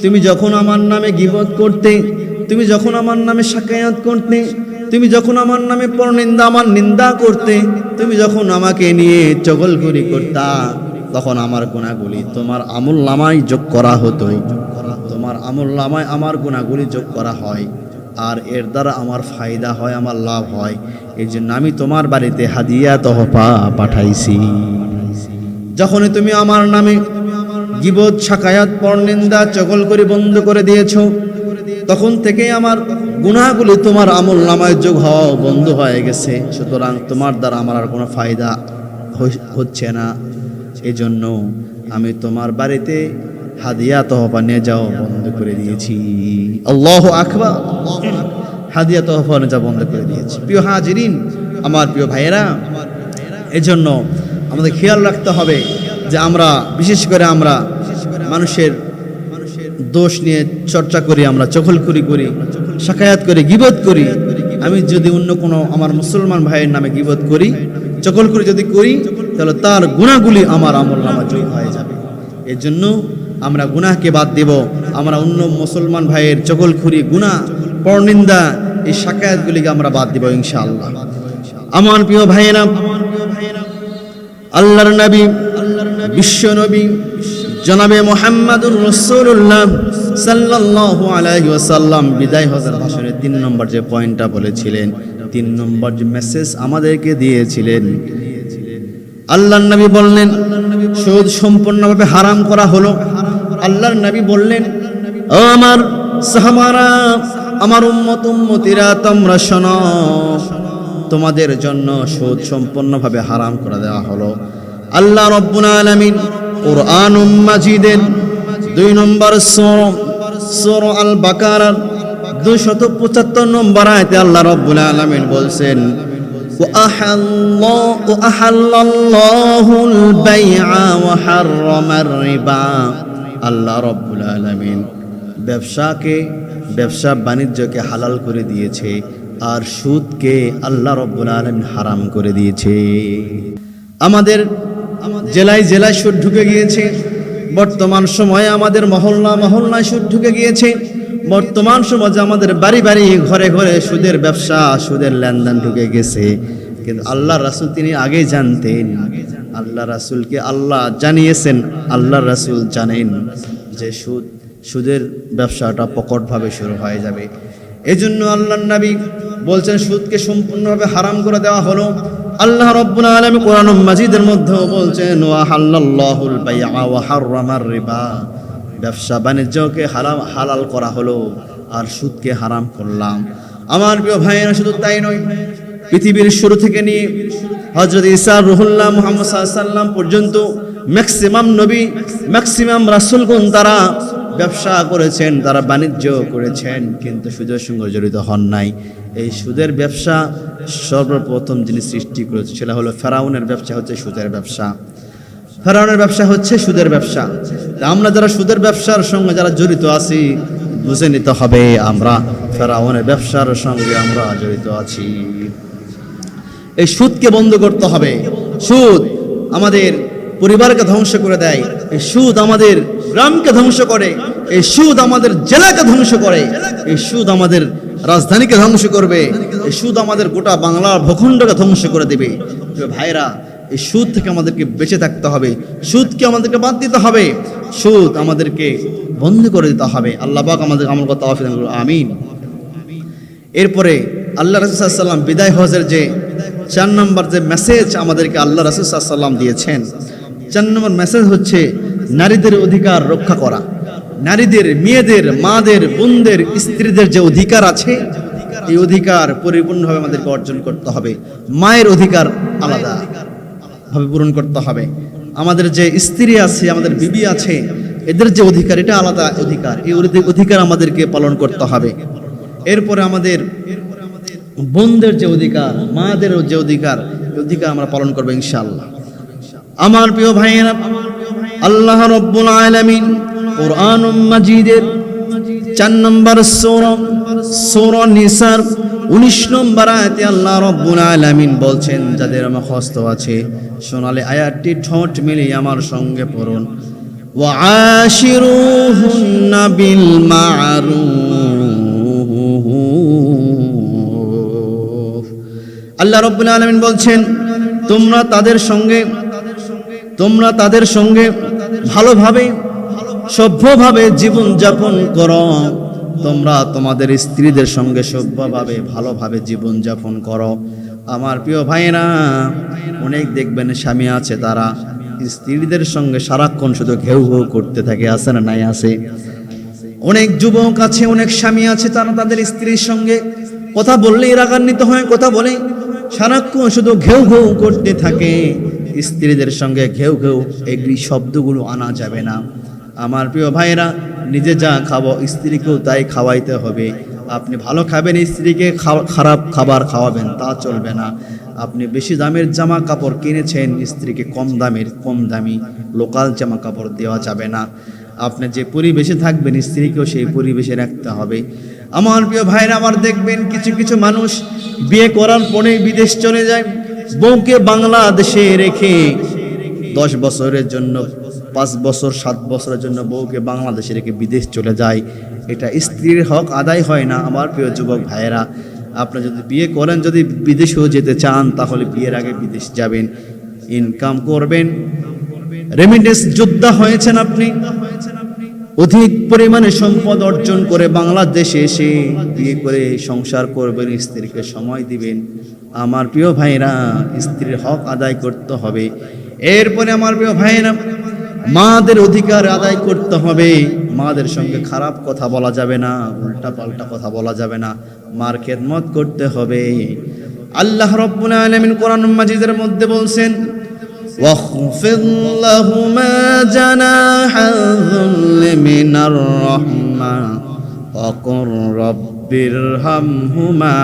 তুমি যখন আমার নামে গীবত করতে, তুমি যখন আমার নামে শাকায়াত করতে, তুমি যখন আমার নামে পরনিন্দা, আমার নিন্দা করতে, তুমি যখন আমাকে নিয়ে চগলখড়ি করতা, তখন আমার গুনাহগুলি তোমার আমল নামায় যোগ করা হতো। তোমার আমল নামায় আমার গুনাহগুলি যোগ করা হয়, আর এর দ্বারা আমার ফায়দা হয়, আমার লাভ হয়। এই জন্য আমি তোমার বাড়িতে হাদিয়া তোহফা পাঠাইছি। যখনই তুমি আমার নামে গীবত, শাকায়াত, পরনিন্দা, চগলখড়ি বন্ধ করে দিয়েছো, তখন থেকে আমার গুনাহগুলি তোমার আমল নামায় যোগ হওয়া বন্ধ হয়ে গেছে। সুতরাং তোমার দ্বারা আমার আর কোনো ফায়দা হচ্ছে না। এই জন্য আমি তোমার বাড়িতে হাদিয়া তোহফা নিয়ে যাও বন্ধ করে দিয়েছি। আল্লাহু আকবার। হাদিয়া তোহফা নিয়ে যাও বন্ধ করে দিয়েছি। প্রিয় হাজিরিন, আমার প্রিয় ভাইয়েরা, এই জন্য আমাদের খেয়াল রাখতে হবে যে আমরা বিশেষ করে আমরা মানুষের দোষ নিয়ে চর্চা করি, আমরা চগলখড়ি করি, শাকায়াত করি, গীবত করি। আমি যদি অন্য কোনো আমার মুসলমান ভাইয়ের নামে গীবত করি, চগলখড়ি যদি করি, তাহলে তার গুনাহগুলি আমার আমল নামায় যোগ হয়ে যাবে। এর জন্য আমরা গুনাহকে বাদ দেব। আমরা অন্য মুসলমান ভাইয়ের চগলখড়ি, গুনাহ, পরনিন্দা, এই শাকায়াতগুলিকে আমরা বাদ দেব ইনশাআল্লাহ। আমার প্রিয় ভাইয়েরা, আল্লাহর নবী বিশ্ব নবী জনাবে মুহাম্মদুর রাসূলুল্লাহ সাল্লাল্লাহু আলাইহি ওয়াসাল্লাম বিদায় হজের ভাষণে 3 নম্বর যে পয়েন্টটা বলেছিলেন, 3 নম্বর যে মেসেজ আমাদেরকে দিয়েছিলেন, আল্লাহর নবী বললেন সুদ সম্পূর্ণভাবে হারাম করা হলো। আল্লাহর নবী বললেন, ও আমার সাহাবারা, আমার উম্মতিরা, তোমরা শোনো, তোমাদের জন্য সুদ সম্পূর্ণভাবে হারাম করে দেওয়া হলো। আল্লাহ রাব্বুল আলামিন কুরআনুম মাজিদের 2 নম্বর সূরা আল বাকারা 275 নম্বর আয়াতে আল্লাহ রাব্বুল আলামিন বলছেন, আহাল্লাল্লাহুল বাইআ ওয়া হাররামার রিবা। আল্লাহ রাব্বুল আলামিন ব্যবসা বাণিজ্যকে হালাল করে দিয়েছে, আর সুদকে আল্লাহ রাব্বুল আলামিন হারাম করে দিয়েছে। আমাদের জেলায় জেলায় সুদ ঢুকে গিয়েছে। বর্তমান সময়ে আমাদের মহল্লায় সুদ ঢুকে গিয়েছে। বর্তমান সমাজে আমাদের বাড়ি ঘরে ঘরে সুদের ব্যবসা, সুদের লেনদেন ঢুকে গেছে। কিন্তু আল্লাহ রাসূল তিনি আগে জানতেন, আল্লাহ রাসূলকে আল্লাহ জানিয়েছেন, আল্লাহ রাসূল জানেন যে সুদের ব্যবসাটা প্রকটভাবে শুরু হয়ে যাবে। এজন্য আল্লাহর নবী বলছেন সুদকে সম্পূর্ণভাবে হারাম করে দেওয়া হলো। আল্লাহ রাব্বুল আলামিন কোরআনুল মাজিদের মধ্যে বলছেন, ওয়া হাল্লাল্লাহুল বাইআ ওয়া হাররামার রিবা। ব্যবসা বাণিজ্যকে হালাল করা হলো, আর সুদকে হারাম করলাম। আমার প্রিয় ভাইয়েরা, শুধু তাই নয়, পৃথিবীর শুরু থেকে নিয়ে হযরত ঈসা রুহুল্লাহ মুহাম্মদ সাল্লাল্লাহু আলাইহি ওয়াসাল্লাম পর্যন্ত ম্যাক্সিমাম নবী, ম্যাক্সিমাম রাসূলগণ তারা ব্যবসা করেছেন, তারা বাণিজ্য করেছেন, কিন্তু সুদের সঙ্গে জড়িত হন নাই। এই সুদের ব্যবসা সর্বপ্রথম যিনি সৃষ্টি করেছে সেটা হলো ফেরাউনের ব্যবসা, হচ্ছে সুদের ব্যবসা। ফেরাউনের ব্যবসা হচ্ছে সুদের ব্যবসা। আমরা যারা সুদের ব্যবসার সঙ্গে যারা জড়িত আছি, বুঝে নিতে হবে আমরা ফেরাউনের ব্যবসার সঙ্গে আমরা জড়িত আছি। এই সুদকে বন্ধ করতে হবে। সুদ আমাদের পরিবারকে ধ্বংস করে দেয়, এই সুদ আমাদের গ্রামকে ধ্বংস করে, এই সুদ আমাদের জেলাকে ধ্বংস করে, এই সুদ আমাদের রাজধানীকে ধ্বংস করবে, এই সুদ আমাদের গোটা বাংলার ভূখণ্ডকে ধ্বংস করে দেবে। ভাইরা, এই সুদ থেকে আমাদেরকে বেঁচে থাকতে হবে, সুদকে আমাদেরকে বাদ দিতে হবে, সুদ আমাদেরকে বন্ধ করে দিতে হবে। আল্লাহ পাক আমাদের আমল করতে তৌফিক দান করুন, আমিন। এরপরে আল্লাহ রাসূল সাল্লাল্লাহু আলাইহি ওয়াসাল্লাম বিদায় হজের যে 4 নম্বর যে মেসেজ আমাদেরকে আল্লাহ রাসূল সাল্লাল্লাহু আলাইহি ওয়াসাল্লাম দিয়েছেন, 4 নম্বর মেসেজ হচ্ছে নারীদের অধিকার রক্ষা করা। নারীদের, মেয়েদের, মাদের, বোনদের, স্ত্রীদের যে অধিকার আছে, এই অধিকার পরিপূর্ণভাবে আমাদেরকে অর্জন করতে হবে। মায়ের অধিকার আলাদা ভাবে পূরণ করতে হবে। আমাদের যে স্ত্রী আছে, আমাদের বিবি আছে, এদের যে অধিকার, এটা আলাদা অধিকার। এই অধিকার আমাদেরকে পালন করতে হবে। এরপরে আমাদের বোনদের যে অধিকার, মাদের যে অধিকার, এই অধিকার আমরা পালন করবো ইনশাআল্লাহ। আমার প্রিয় ভাইয়েরা, আল্লাহ রাব্বুল আলামিন কুরআনুল মাজিদের 4 নম্বর সূরা নিসার 19 নম্বর আয়াতে আল্লাহ রাব্বুল আলামিন বলছেন, যাদের মুখস্থ আছে সোনালী আয়াতটি ঠোঁট মিলিয়ে আমার সঙ্গে পড়ুন, ওয়া আশিরুহুন্না বিল মা'রুফ। আল্লাহ রাব্বুল আলামিন বলছেন, তোমরা তাদের সঙ্গে ভালোভাবে, সভ্যভাবে জীবন যাপন করো। তোমরা তোমাদের স্ত্রীদের সঙ্গে সভ্যভাবে, ভালোভাবে জীবন যাপন করো। আমার প্রিয় ভাইয়েরা, অনেক দেখবেন স্বামী আছে, তারা স্ত্রীদের সঙ্গে সারাক্ষণ শুধু ঘেউ ঘেউ করতে থাকে, আছে না নাই? আছে। অনেক যুবক আছে, অনেক স্বামী আছে, তারা তাদের স্ত্রীর সঙ্গে কথা বললেই রাগান্বিত হয়, কথা বলে সারাক্ষণ শুধু ঘেউ ঘেউ করতে থাকে। স্ত্রীদের সঙ্গে ঘেউ ঘেউ এই শব্দগুলো আনা যাবে না। আমার প্রিয় ভাইরা, নিজে যা খাবো স্ত্রীকেও তাই খাওয়াইতে হবে। আপনি ভালো খাবেন, স্ত্রীকে খারাপ খাবার খাওয়াবেন, তা চলবে না। আপনি বেশি দামের জামা কাপড় কিনেছেন, স্ত্রীকে কম দামি লোকাল জামা কাপড় দেওয়া যাবে না। আপনি যে পরিবেশে থাকবেন, স্ত্রীকেও সেই পরিবেশে রাখতে হবে। আমার প্রিয় ভাইরা, আবার দেখবেন কিছু মানুষ বিয়ে করার পরে বিদেশ চলে যায়, বউকে বাংলাদেশে রেখে 10 বছরের জন্য, 5 বছর 7 বছরের জন্য বউকে বাংলাদেশে রেখে বিদেশ চলে যায়। এটা স্ত্রীর হক আদায় হয় না। আমার প্রিয় যুবক ভাইয়েরা, আপনি যদি বিয়ে করেন, যদি বিদেশেও যেতে চান, তাহলে বিয়ের আগে বিদেশ যাবেন। ইনকাম করবেন। রেমিটেন্স যোদ্ধা হয়েছেন আপনি, অধিক পরিমাণে সম্পদ অর্জন করে বাংলাদেশে এসে বিয়ে করে সংসার করবেন, স্ত্রীকে সময় দিবেন। আমার প্রিয় ভাইরা, স্ত্রীর হক আদায় করতে হবে। এরপরে আমার প্রিয় ভাইরা, মাদের অধিকার আদায় করতে হবে। মাদের সঙ্গে খারাপ কথা বলা যাবে না, উল্টা পাল্টা কথা বলা যাবে না, মার খেদমত করতে হবে। আল্লাহ রাব্বুল আলামিন কোরআন মাজিদের মধ্যে বলছেন, واخفض لهما جناح الذل من الرحمة وقل رب ارحمهما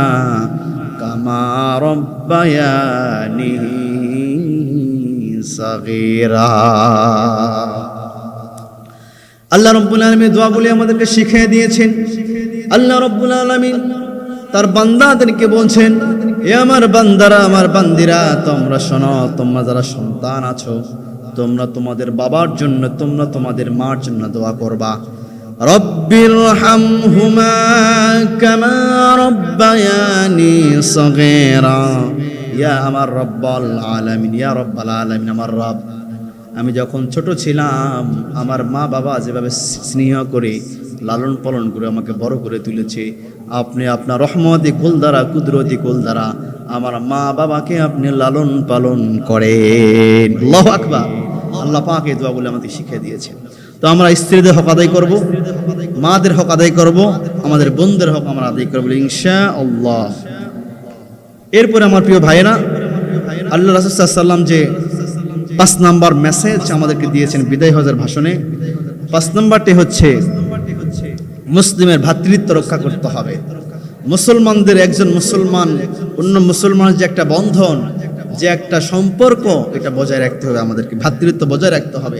كما ربياني صغيرا। আল্লাহ রাব্বুল আলামিন দোয়াগুলি আমাদেরকে শিখিয়ে দিয়েছেন। আল্লাহ রাব্বুল আলামিন তার বান্দাদেরকে বলছেন, এ আমার বান্দারা, আমার বান্দিরা, তোমরা শোনো, তোমরা যারা সন্তান আছো, তোমরা তোমাদের বাবার জন্য, তোমরা তোমাদের মার জন্য দোয়া করবা। রব্বিরহামহুমা কামা রব্বায়ানি সগীরা। ইয়া আমার রব্বুল আলামিন, ইয়া রব্বুল আলামিন, আমার রব, আমি যখন ছোট ছিলাম আমার মা বাবা যেভাবে স্নেহ করে লালন পালন করে আমাকে বড় করে তুলেছে, আপনি আপনার রহমতি কুল দ্বারা, কুদরতি কুল দ্বারা আমার মা বাবাকে আপনি লালন পালন করেন। আল্লাহু আকবার। আল্লাহ পাক এই দোয়াগুলো আমাদের শিখিয়ে দিয়েছে। তো আমরা স্ত্রীদের হক আদায় করব, মাদের হক আদায় করব, আমাদের বোনদের হক আমরা আদায় করব ইনশাআল্লাহ। এরপরে আমার প্রিয় ভাইয়েরা, আল্লাহ রাসূল সাল্লাল্লাহু আলাইহি ওয়াসাল্লাম যে 5 নাম্বার মেসেজ আমাদেরকে দিয়েছেন বিদায় হজের ভাষণে, 5 নাম্বারটি হচ্ছে মুসলিমের ভ্রাতৃত্ব রক্ষা করতে হবে। মুসলমানদের, একজন মুসলমান অন্য মুসলমানের যে একটা বন্ধন, যে একটা সম্পর্ক, এটা বজায় রাখতে হবে, আমাদেরকে ভ্রাতৃত্ব বজায় রাখতে হবে।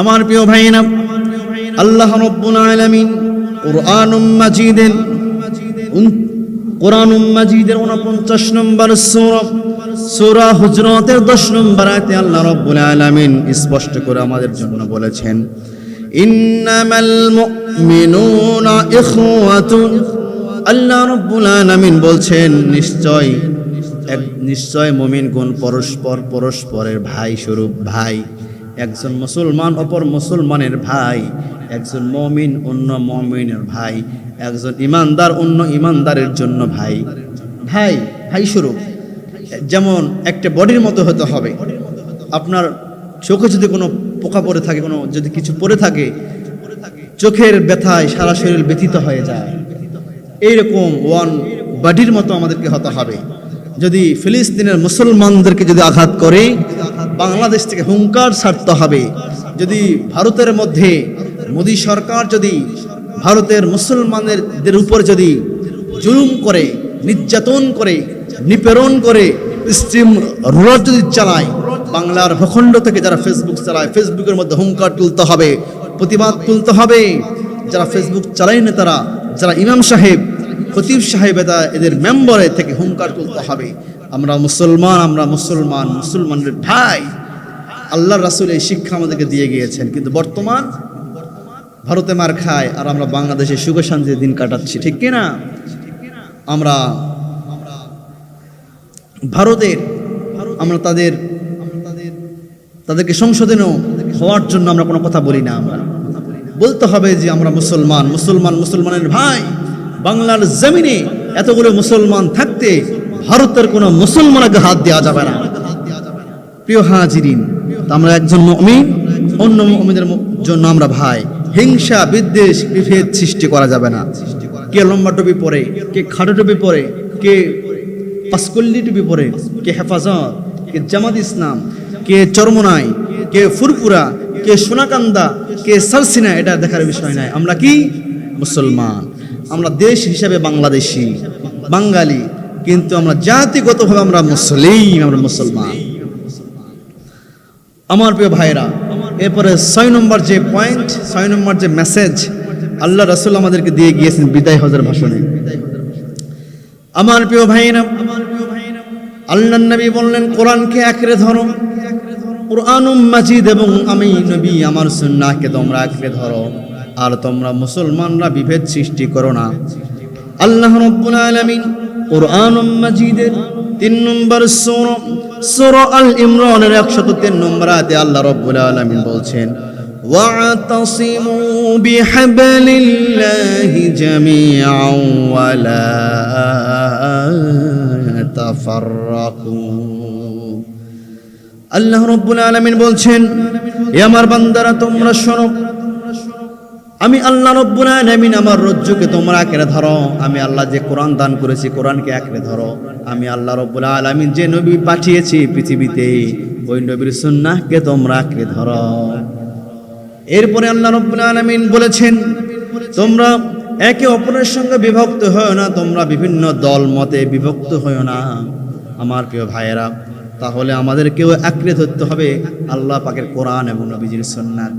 আমার প্রিয় ভাইরা, আল্লাহ রাব্বুল আলামিন কোরআনুম মাজিদের 49 নম্বর সূরা হুজরাতের 10 নম্বর আয়াতে আল্লাহ রাব্বুল আলামিন স্পষ্ট করে আমাদের জন্য বলেছেন, ইন্নামাল মুমিনুনা ইখওয়াতুন। আল্লাহ রাব্বুল আলামিন বলছেন, নিশ্চয় মুমিনগণ পরস্পরের ভাই স্বরূপ, ভাই। একজন মুসলমান অপর মুসলমানের ভাই, একজন মুমিন অন্য মুমিনের ভাই, একজন ইমানদার অন্য ইমানদারের জন্য ভাই। ভাই ভাই স্বরূপ, যেমন একটা বডির মতো হতে হবে। আপনার চোখে যদি কোনো পোকা পড়ে থাকে, কোনো যদি কিছু পড়ে থাকে, চোখের ব্যথায় সারা শরীর ব্যথিত হয়ে যায়, এইরকম ওয়ান বডির মতো আমাদেরকে হতে হবে। যদি ফিলিস্তিনের মুসলমানদেরকে যদি আঘাত করে, বাংলাদেশ থেকে হুঙ্কার ছাড়তে হবে। যদি ভারতের মধ্যে মোদী সরকার যদি ভারতের মুসলমানদের উপর যদি জুলুম করে, নির্যাতন করে, নিপীড়ন করে, স্ট্রিম রোড যদি চালায়, বাংলার ভূখণ্ড থেকে যারা ফেসবুক চালায়, ফেসবুকের মধ্যে হুঙ্কার তুলতে হবে, প্রতিবাদ তুলতে হবে। যারা ফেসবুক চালায় না, তারা, যারা ইমাম সাহেব, খতিব সাহেব, এদের মেম্বারে থেকে হুঙ্কার তুলতে হবে। আমরা মুসলমান, আমরা মুসলমান, মুসলমানের ভাই। আল্লাহর রাসূল এই শিক্ষা আমাদেরকে দিয়ে গিয়েছেন। কিন্তু বর্তমান ভারতে মার খায় আর আমরা বাংলাদেশে সুখে শান্তিতে দিন কাটাচ্ছি, ঠিক কিনা? আমরা ভারতের, আমরা তাদেরকে সংশোধন হওয়ার জন্য আমরা কোনো কথা বলি না। আমরা বলতে হবে যে আমরা মুসলমান, মুসলমানের ভাই। বাংলার জমিনে এতগুলো মুসলমান থাকতে ভারতের কোনো মুসলমানকে হাত দেওয়া যাবে না। প্রিয় হাজিরিন, আমরা একজন মুমিন অন্য মুমিনের জন্য আমরা ভাই। হিংসা, বিদ্বেষ, বিভেদ সৃষ্টি করা যাবে না। কে লম্বা টুপি পরে, কে খাটো টুপি পরে, কে পাঁচকল্লি টুপি পরে, কে হেফাজত, কে জামাত ইসলাম, কে চরমনাই, কে ফুরফুরা, কে সোনাকান্দা, কে সালসিনা, এটা দেখার বিষয় নয়। আমরা কি মুসলমান, আমরা দেশ হিসাবে বাংলাদেশি, বাঙালি, কিন্তু আমরা জাতিগতভাবে আমরা মুসলিম, আমরা মুসলমান। আমার প্রিয় ভাইরা, এরপরে 6 নম্বর যে পয়েন্ট, 6 নম্বর যে মেসেজ আল্লাহ রাসূল আমাদেরকে দিয়ে গিয়েছেন বিদায় হজের ভাষণে। আমার প্রিয় ভাইরা, আল্লাহর নবী বললেন, কোরআনকে আঁকড়ে ধরো, কোরআনুম মাজিদ, এবং আমি নবী আমার সুন্নাহকে তোমরা আঁকড়ে ধরো, আর তোমরা মুসলমানরা বিভেদ সৃষ্টি করো না। আল্লাহ রাব্বুল আলামিন কোরআনুম মাজিদের 3 নম্বর সূরা সূরা আল ইমরানের 103 নম্বর আয়াতে আল্লাহ রাব্বুল আলামিন বলছেন, ওয়া'তাসিমু বিহাবলিল্লাহি জামিআন ওয়া লা তাফাররাকু। আল্লাহ রাব্বুল আলামিন বলছেন, হে আমার বান্দারা তোমরা শোনো, আমি আল্লাহ রাব্বুল আলামিন আমার রজ্জুকে তোমরা আঁকড়ে ধরো। আমি আল্লাহ যে কোরআন দান করেছি কোরআনকে আঁকড়ে ধরো। আমি আল্লাহ রাব্বুল আলামিন যে নবী পাঠিয়েছি পৃথিবীতে ওই নবীর সুন্নাহকে তোমরা আঁকড়ে ধরো। এরপরে আল্লাহ রাব্বুল আলামিন বলেছেন, তোমরা একে অপরের সঙ্গে বিভক্ত হয়ো না, তোমরা বিভিন্ন দল মতে বিভক্ত হয়ো না। আমার প্রিয় ভাইয়েরা, তাহলে আমাদেরকেও আঁকড়ে ধরতে হবে আল্লাহ পাকের কোরআন এবং নবীজির সুন্নাত,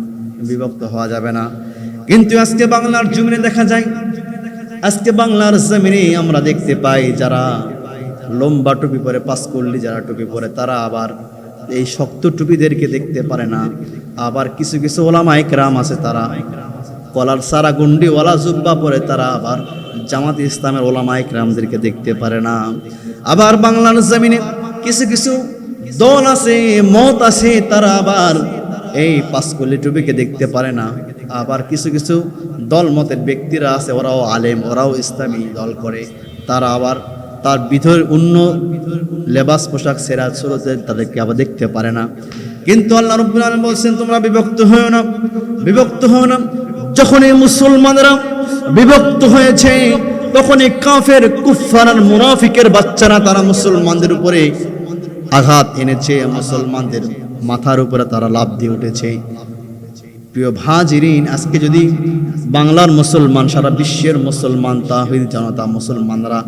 বিভক্ত হওয়া যাবে না। কিন্তু আজকে বাংলার জমিনে দেখা যায়, আজকে বাংলার জমিনে আমরা দেখতে পাই যারা লম্বা টুপি পরে, পাঁচকল্লি যারা টুপি পরে, তারা আবার এই শক্ত টুপিদেরকে দেখতে পারে না। আবার কিছু কিছু ওলামায়ে কেরাম আছে, তারা কলার সারা গুন্ডিওয়ালা জুব্বা পরে, তারা আবার জামাত ইসলামের ওলামায়ে কেরামদেরকে দেখতে পারে না। আবার বাংলার জমিনে কিছু কিছু দল আছে, মত আছে, তারা আবার এই পাঁচকল্লি টুপিকে দেখতে পারে না। আবার কিছু কিছু দল মতের ব্যক্তিরা আছে, ওরাও আলেম, ওরাও ইসলামী দল করে, তারা আবার তার ভিতর অন্য লেবাস পোশাক সেরা সুরতে তাদেরকে আবার দেখতে পারে না। কিন্তু আল্লাহ রাব্বুল আলামিন বলছেন, তোমরা বিভক্ত হও না, বিভক্ত হও না। যখন এই মুসলমানরা বিভক্ত হয়েছে, তখন এই কাফের, কুফফার আর মুনাফিকের বাচ্চারা তারা মুসলমানদের উপরে আঘাত এনেছে, মুসলমানদের মাথার উপরে তারা লাফ দিয়ে উঠেছে। প্রিয় ভাজিরিন, আজকে যদি বাংলার মুসলমান, সারা বিশ্বের মুসলমান, তাওহীদ জনতা মুসলমানরা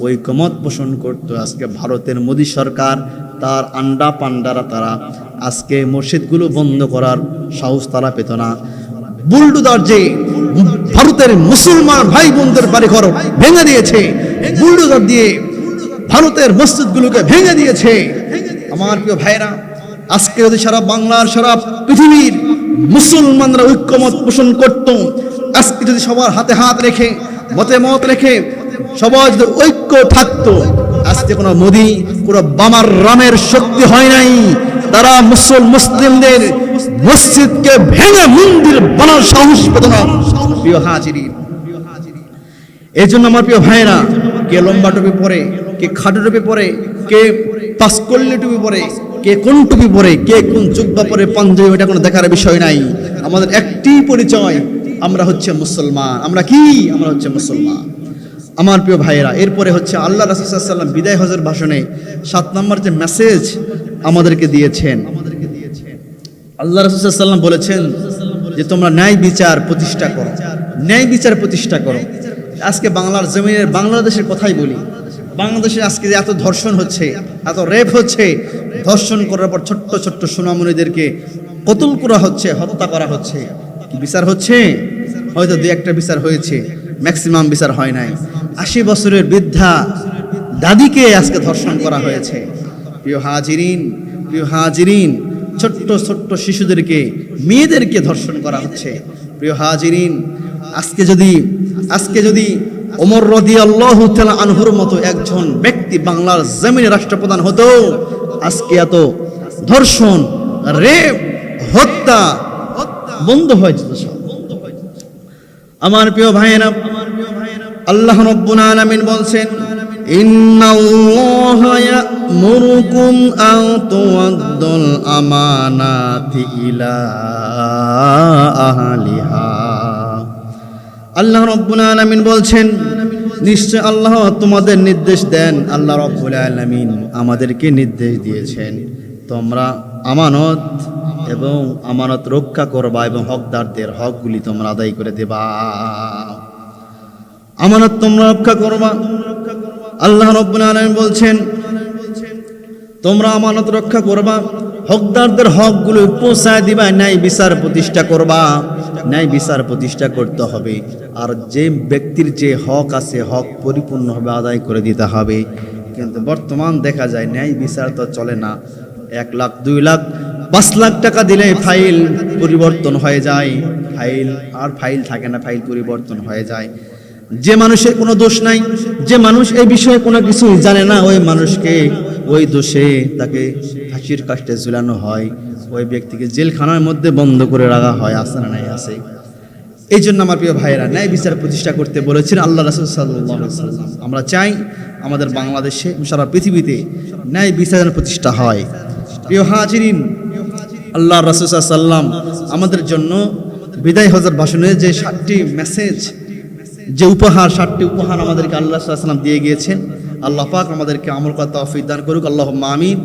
ঐকমত পোষণ করতো, আজকে ভারতের মোদী সরকার তার আন্ডা পান্ডারা তারা আজকে মসজিদগুলো বন্ধ করার সাহস তারা পেত না। বুলডোজার যে ভারতের মুসলমান ভাই বোনদের বাড়িঘর ভেঙে দিয়েছে, বুলডোজার দিয়ে ভারতের মসজিদগুলোকে ভেঙে দিয়েছে। আমার প্রিয় ভাইরা, আজকে যদি সারা বাংলার, সারা পৃথিবীর মুসলমানরা ঐক্যমত পোষণ করত, আজকে যদি সবার হাতে হাত রেখে, মতে মত রেখে সবাই যদি ঐক্য থাকতো, আজকে কোনো মোদি, কোনো বামার রামের শক্তি হয় নাই, তারা মুসলিমদের মসজিদকে ভেঙে মন্দির বানার সাহস পেত না। প্রিয় হাজিরিন, এই জন্য আমার প্রিয় ভাইরা, কে লম্বা টুপি পরে, কে খাটো টুপি পরে, কে পাঁচকল্লি টুপি পরে, কে কোন টুপি পরে, কে কোন জুব্বা পরে, পাঞ্জাবি, এটা কোনো দেখার বিষয় নাই। আমাদের একটি পরিচয়, আমরা হচ্ছে মুসলমান। আমরা কি? আমরা হচ্ছে মুসলমান। আমার প্রিয় ভাইয়েরা, এরপরে হচ্ছে আল্লাহ রাসূল সাল্লাল্লাহু আলাইহি ওয়াসাল্লাম বিদায় হজের ভাষণে 7 নম্বর যে মেসেজ আমাদেরকে দিয়েছেন, আল্লাহ রাসূল সাল্লাল্লাহু আলাইহি ওয়াসাল্লাম বলেছেন যে তোমরা ন্যায় বিচার প্রতিষ্ঠা করো, ন্যায় বিচার প্রতিষ্ঠা করো। আজকে বাংলার জমিনের, বাংলাদেশের কথাই বলি, বাংলাদেশে আজকে যে এত ধর্ষণ হচ্ছে, এত রেপ হচ্ছে, ধর্ষণ করার পর ছোট্ট ছোট্ট সোনামণিদেরকে কতল করা হচ্ছে, হত্যা করা হচ্ছে, কি বিচার হচ্ছে? হয়তো 2-1টা বিচার হয়েছে, ম্যাক্সিমাম বিচার হয় নাই। 80 বছরের বৃদ্ধা দাদিকে আজকে ধর্ষণ করা হয়েছে। প্রিয় হাজিরিন, প্রিয় হাজিরিন, ছোট্ট ছোট্ট শিশুদেরকে, মেয়েদেরকে ধর্ষণ করা হচ্ছে। প্রিয় হাজিরিন, আজকে যদি ওমর রাদিয়াল্লাহু তাআলা আনহুর মতো একজন ব্যক্তি বাংলার জমিনে রাষ্ট্রপ্রধান হতো, আজকে এত ধর্ষণ, রেপ, হত্যা বন্ধ হয়ে যেত সব। আমার প্রিয় ভাইয়েরা, আল্লাহ রাব্বুল আলামিন বলছেন, ইন্নাল্লাহা ইয়া'মুরুকুম আন তু'আদ্দুল আমানাতি ইলা আহলিহা। আল্লাহ রাব্বুল আলামিন বলছেন, নিশ্চয় আল্লাহ তোমাদের নির্দেশ দেন, আল্লাহ রাব্বুল আলামিন আমাদেরকে নির্দেশ দিয়েছেন, তোমরা আমানত এবং আমানত রক্ষা করবা এবং হকদারদের হকগুলি তোমরা আদায় করে দেবা। আমানত তোমরা রক্ষা করবা। আল্লাহ রাব্বুল আলামিন বলছেন, তোমরা আমানত রক্ষা করবা, হকদারদের হকগুলো পৌঁছায় দিবা, ন্যায় বিচার প্রতিষ্ঠা করবা। ন্যায় বিচার প্রতিষ্ঠা করতে হবে, আর যে ব্যক্তির যে হক আছে, হক পরিপূর্ণভাবে আদায় করে দিতে হবে। কিন্তু বর্তমান দেখা যায় ন্যায় বিচার তো চলে না। 1 লাখ, 2 লাখ, 5 লাখ টাকা দিলে ফাইল পরিবর্তন হয়ে যায়, ফাইল থাকে না, ফাইল পরিবর্তন হয়ে যায়। যে মানুষের কোনো দোষ নাই, যে মানুষ এই বিষয়ে কোনো কিছুই জানে না, ওই মানুষকে ওই দোষে তাকে ফাঁসির কাস্টে ঝুলানো হয়, ওই ব্যক্তিকে জেলখানার মধ্যে বন্ধ করে রাখা হয়। আছে না নাই? আছে। এই জন্য আমার প্রিয় ভাইয়েরা, ন্যায় বিচার প্রতিষ্ঠা করতে বলেছেন আল্লাহ রাসূল সাল্লাল্লাহু আলাইহি ওয়াসাল্লাম। আমরা চাই আমাদের বাংলাদেশে, সারা পৃথিবীতে ন্যায় বিচার প্রতিষ্ঠা হয়। প্রিয় হাজিরিন, আল্লাহ রাসূল সাল্লাল্লাহু আলাইহি ওয়াসাল্লাম আমাদের জন্য বিদায় হজের ভাষণে যে 7টি মেসেজ, যে উপহার, 7টি উপহার আমাদেরকে আল্লাহ সাল্লাল্লাহু আলাইহি ওয়াসাল্লাম দিয়ে গিয়েছেন, আল্লাহ পাক আমাদেরকে আমল করার তৌফিক দান করুক। আল্লাহুম্মা আমিন।